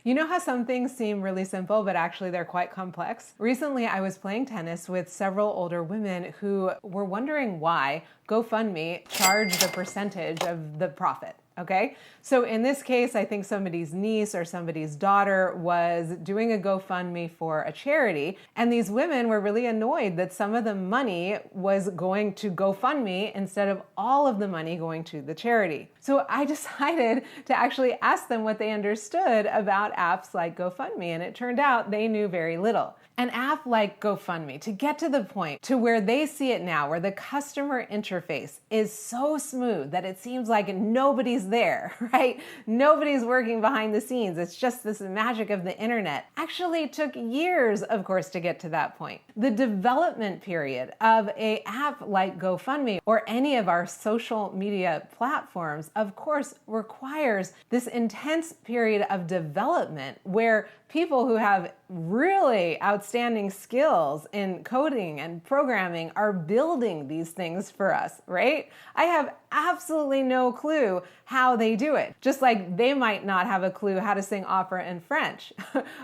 You know how some things seem really simple, but actually they're quite complex? Recently, I was playing tennis with several older women who were wondering why GoFundMe charged a percentage of the profit. Okay, so in this case, I think somebody's niece or somebody's daughter was doing a GoFundMe for a charity, and these women were really annoyed that some of the money was going to GoFundMe instead of all of the money going to the charity. So I decided to actually ask them what they understood about apps like GoFundMe, and it turned out they knew very little. An app like GoFundMe, to get to the point to where they see it now, where the customer interface is so smooth that it seems like nobody's there, right? Nobody's working behind the scenes. It's just this magic of the internet. Actually took years, of course, to get to that point. The development period of an app like GoFundMe or any of our social media platforms, of course, requires this intense period of development where people who have really outstanding skills in coding and programming are building these things for us, right? I have absolutely no clue how they do it. Just like they might not have a clue how to sing opera in French.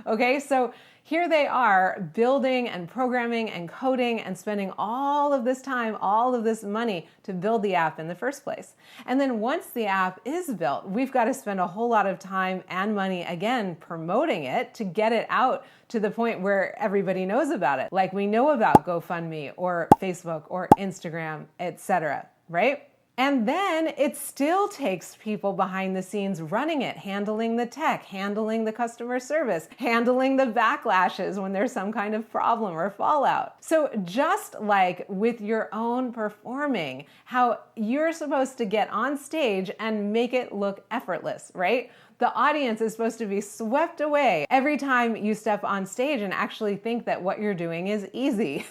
Okay, so here they are building and programming and coding and spending all of this time, all of this money to build the app in the first place. And then once the app is built, we've got to spend a whole lot of time and money again promoting it to get it out to the point where everybody knows about it, like we know about GoFundMe or Facebook or Instagram, etc., right? And then it still takes people behind the scenes running it, handling the tech, handling the customer service, handling the backlashes when there's some kind of problem or fallout. So just like with your own performing, how you're supposed to get on stage and make it look effortless, right? The audience is supposed to be swept away every time you step on stage and actually think that what you're doing is easy.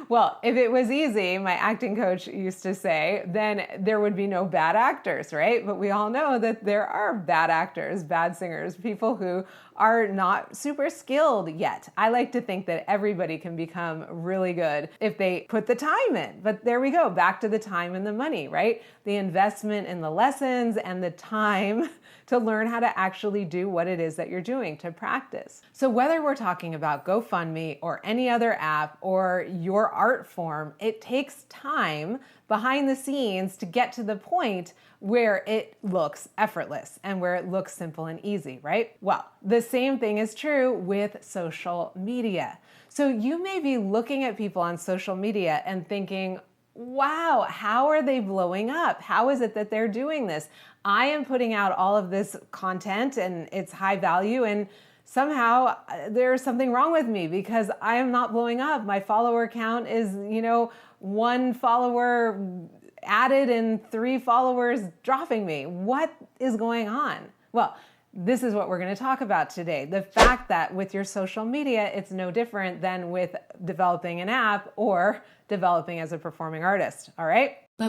Well, if it was easy, my acting coach used to say, then there would be no bad actors, right? But we all know that there are bad actors, bad singers, people who are not super skilled yet. I like to think that everybody can become really good if they put the time in. But there we go, back to the time and the money, right? The investment in the lessons and the time to learn how to actually do what it is that you're doing, to practice. So whether we're talking about GoFundMe or any other app or your art form, it takes time behind the scenes to get to the point where it looks effortless and where it looks simple and easy, right? Well, the same thing is true with social media. So you may be looking at people on social media and thinking, wow, how are they blowing up? How is it that they're doing this? I am putting out all of this content and it's high value, and somehow there's something wrong with me because I am not blowing up. My follower count is, 1 follower added and 3 followers dropping me. What is going on? Well, this is what we're going to talk about today. The fact that with your social media, it's no different than with developing an app or developing as a performing artist. All right? Hi,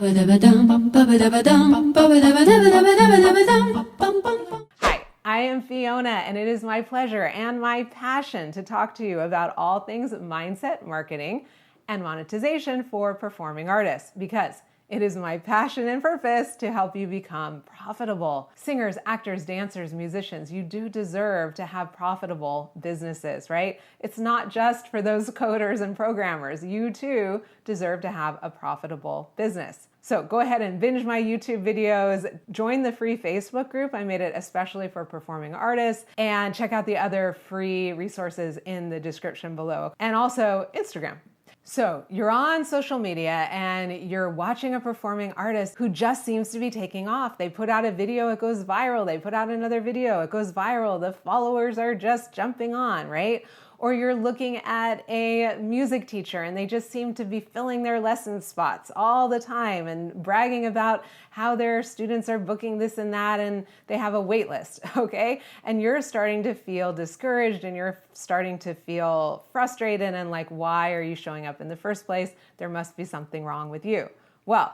I am Fiona, and it is my pleasure and my passion to talk to you about all things mindset, marketing, and monetization for performing artists, because it is my passion and purpose to help you become profitable. Singers, actors, dancers, musicians, you do deserve to have profitable businesses, right? It's not just for those coders and programmers. You too deserve to have a profitable business. So go ahead and binge my YouTube videos, join the free Facebook group. I made it especially for performing artists, and check out the other free resources in the description below, and also Instagram. So you're on social media and you're watching a performing artist who just seems to be taking off. They put out a video, it goes viral. They put out another video, it goes viral. The followers are just jumping on, right? Or you're looking at a music teacher and they just seem to be filling their lesson spots all the time and bragging about how their students are booking this and that and they have a wait list, okay? And you're starting to feel discouraged and you're starting to feel frustrated and like, why are you showing up in the first place? There must be something wrong with you. Well,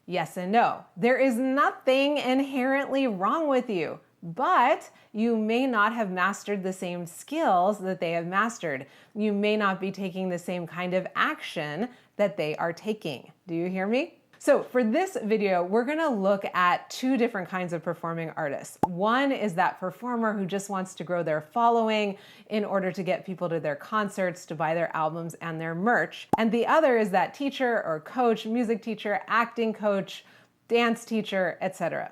yes and no. There is nothing inherently wrong with you. But you may not have mastered the same skills that they have mastered. You may not be taking the same kind of action that they are taking. Do you hear me? So for this video, we're gonna look at two different kinds of performing artists. One is that performer who just wants to grow their following in order to get people to their concerts, to buy their albums and their merch. And the other is that teacher or coach, music teacher, acting coach, dance teacher, etc.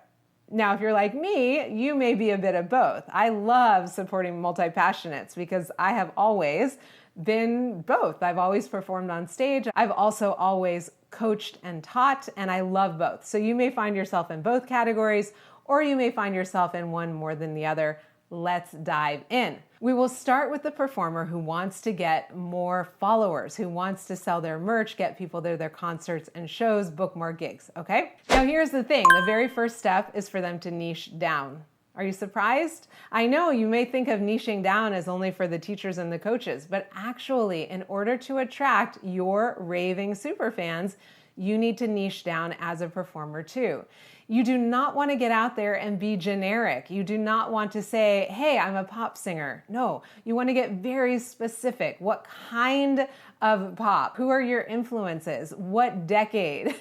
Now, if you're like me, you may be a bit of both. I love supporting multi-passionates because I have always been both. I've always performed on stage. I've also always coached and taught, and I love both. So you may find yourself in both categories, or you may find yourself in one more than the other. Let's dive in. We will start with the performer who wants to get more followers, who wants to sell their merch, get people to their concerts and shows, book more gigs, okay? Now here's the thing, the very first step is for them to niche down. Are you surprised? I know you may think of niching down as only for the teachers and the coaches, but actually, in order to attract your raving superfans, you need to niche down as a performer too. You do not want to get out there and be generic. You do not want to say, hey, I'm a pop singer. No, you want to get very specific. What kind of pop? Who are your influences? What decade?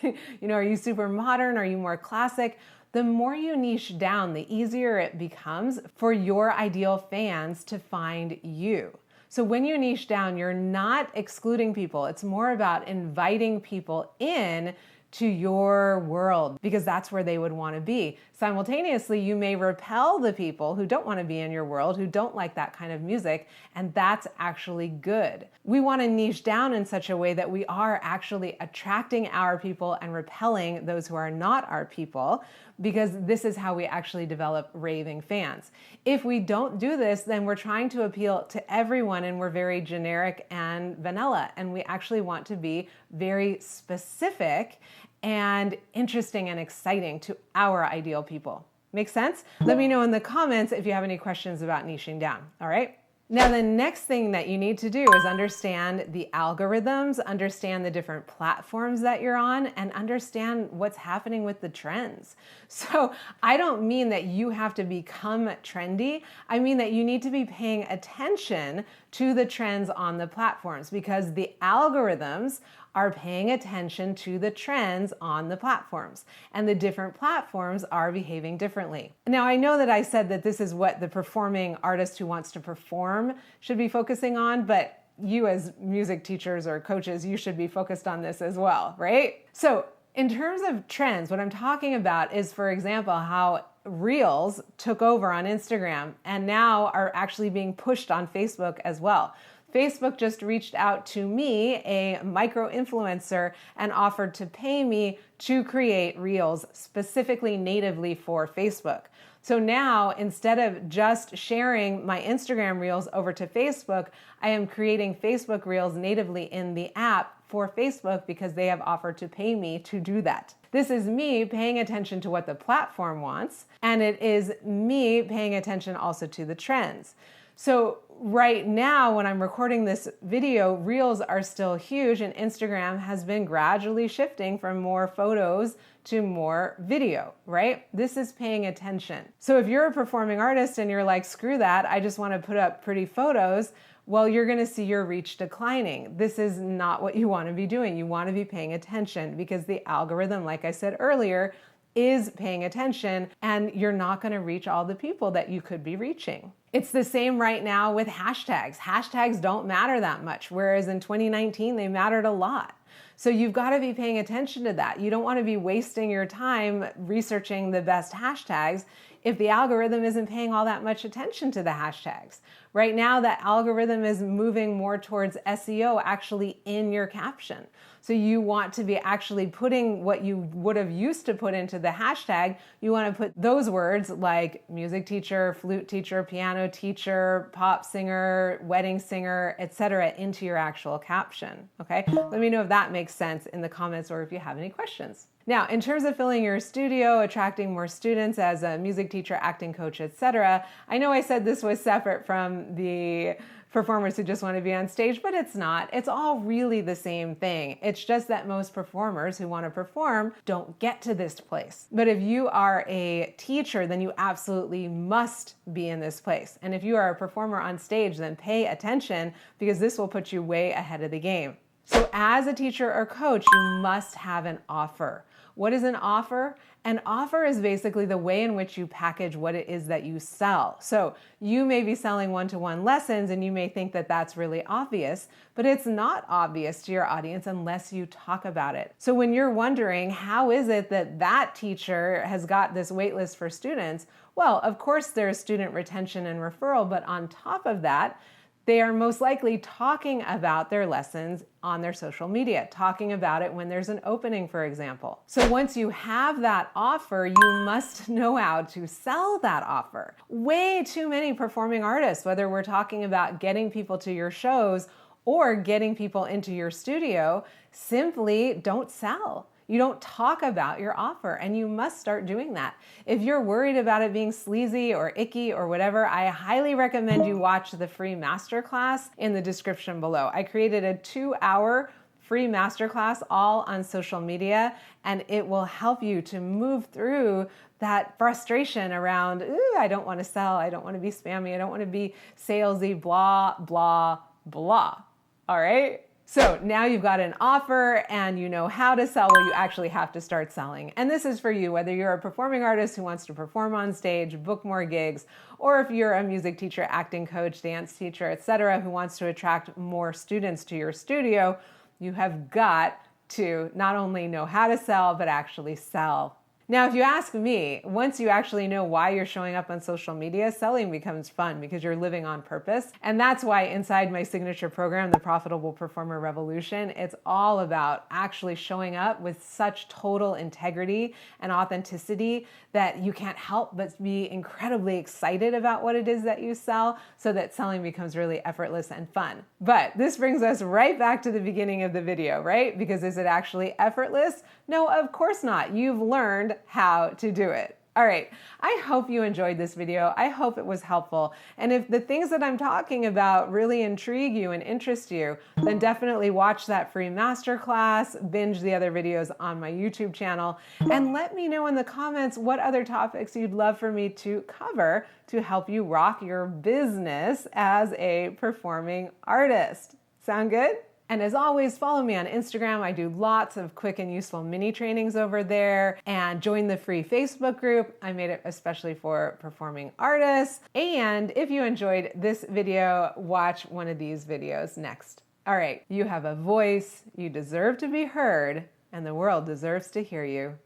Are you super modern? Are you more classic? The more you niche down, the easier it becomes for your ideal fans to find you. So when you niche down, you're not excluding people. It's more about inviting people in to your world because that's where they would want to be. Simultaneously, you may repel the people who don't want to be in your world, who don't like that kind of music, and that's actually good. We want to niche down in such a way that we are actually attracting our people and repelling those who are not our people, because this is how we actually develop raving fans. If we don't do this, then we're trying to appeal to everyone and we're very generic and vanilla, and we actually want to be very specific and interesting and exciting to our ideal people. Make sense? Let me know in the comments if you have any questions about niching down, all right? Now, the next thing that you need to do is understand the algorithms, understand the different platforms that you're on, and understand what's happening with the trends. So I don't mean that you have to become trendy. I mean that you need to be paying attention to the trends on the platforms because the algorithms are paying attention to the trends on the platforms, and the different platforms are behaving differently. Now, I know that I said that this is what the performing artist who wants to perform should be focusing on, but you as music teachers or coaches, you should be focused on this as well, right? So in terms of trends, what I'm talking about is, for example, how Reels took over on Instagram and now are actually being pushed on Facebook as well. Facebook just reached out to me, a micro-influencer, and offered to pay me to create Reels specifically natively for Facebook. So now, instead of just sharing my Instagram Reels over to Facebook, I am creating Facebook Reels natively in the app for Facebook because they have offered to pay me to do that. This is me paying attention to what the platform wants, and it is me paying attention also to the trends. So right now, when I'm recording this video, Reels are still huge, and Instagram has been gradually shifting from more photos to more video, right? This is paying attention. So if you're a performing artist and you're like, screw that, I just want to put up pretty photos, well, you're going to see your reach declining. This is not what you want to be doing. You want to be paying attention because the algorithm, like I said earlier, is paying attention, and you're not going to reach all the people that you could be reaching. It's the same right now with hashtags. Hashtags don't matter that much, whereas in 2019, they mattered a lot. So you've got to be paying attention to that. You don't want to be wasting your time researching the best hashtags if the algorithm isn't paying all that much attention to the hashtags. Right now, that algorithm is moving more towards SEO actually in your caption. So you want to be actually putting what you would have used to put into the hashtag, you want to put those words like music teacher, flute teacher, piano teacher, pop singer, wedding singer, etc. into your actual caption, okay? Let me know if that makes sense in the comments or if you have any questions. Now, in terms of filling your studio, attracting more students as a music teacher, acting coach, etc., I know I said this was separate from the performers who just want to be on stage, but it's not. It's all really the same thing. It's just that most performers who want to perform don't get to this place. But if you are a teacher, then you absolutely must be in this place. And if you are a performer on stage, then pay attention because this will put you way ahead of the game. So as a teacher or coach, you must have an offer. What is an offer? An offer is basically the way in which you package what it is that you sell. So you may be selling one-to-one lessons and you may think that that's really obvious, but it's not obvious to your audience unless you talk about it. So when you're wondering, how is it that that teacher has got this waitlist for students? Well, of course there's student retention and referral, but on top of that, they are most likely talking about their lessons on their social media, talking about it when there's an opening, for example. So once you have that offer, you must know how to sell that offer. Way too many performing artists, whether we're talking about getting people to your shows or getting people into your studio, simply don't sell. You don't talk about your offer, and you must start doing that. If you're worried about it being sleazy or icky or whatever, I highly recommend you watch the free masterclass in the description below. I created a 2-hour free masterclass all on social media, and it will help you to move through that frustration around, I don't want to sell, I don't want to be spammy, I don't want to be salesy, blah, blah, blah. All right? So now you've got an offer and you know how to sell. Well, you actually have to start selling. And this is for you, whether you're a performing artist who wants to perform on stage, book more gigs, or if you're a music teacher, acting coach, dance teacher, etc., who wants to attract more students to your studio, you have got to not only know how to sell, but actually sell. Now, if you ask me, once you actually know why you're showing up on social media, selling becomes fun because you're living on purpose. And that's why inside my signature program, the Profitable Performer Revolution, it's all about actually showing up with such total integrity and authenticity that you can't help but be incredibly excited about what it is that you sell, so that selling becomes really effortless and fun. But this brings us right back to the beginning of the video, right? Because is it actually effortless? No, of course not. You've learned how to do it. All right, I hope you enjoyed this video. I hope it was helpful. And if the things that I'm talking about really intrigue you and interest you, then definitely watch that free masterclass, binge the other videos on my YouTube channel, and let me know in the comments what other topics you'd love for me to cover to help you rock your business as a performing artist. Sound good? And as always, follow me on Instagram. I do lots of quick and useful mini trainings over there, and join the free Facebook group. I made it especially for performing artists. And if you enjoyed this video, watch one of these videos next. All right, you have a voice, you deserve to be heard, and the world deserves to hear you.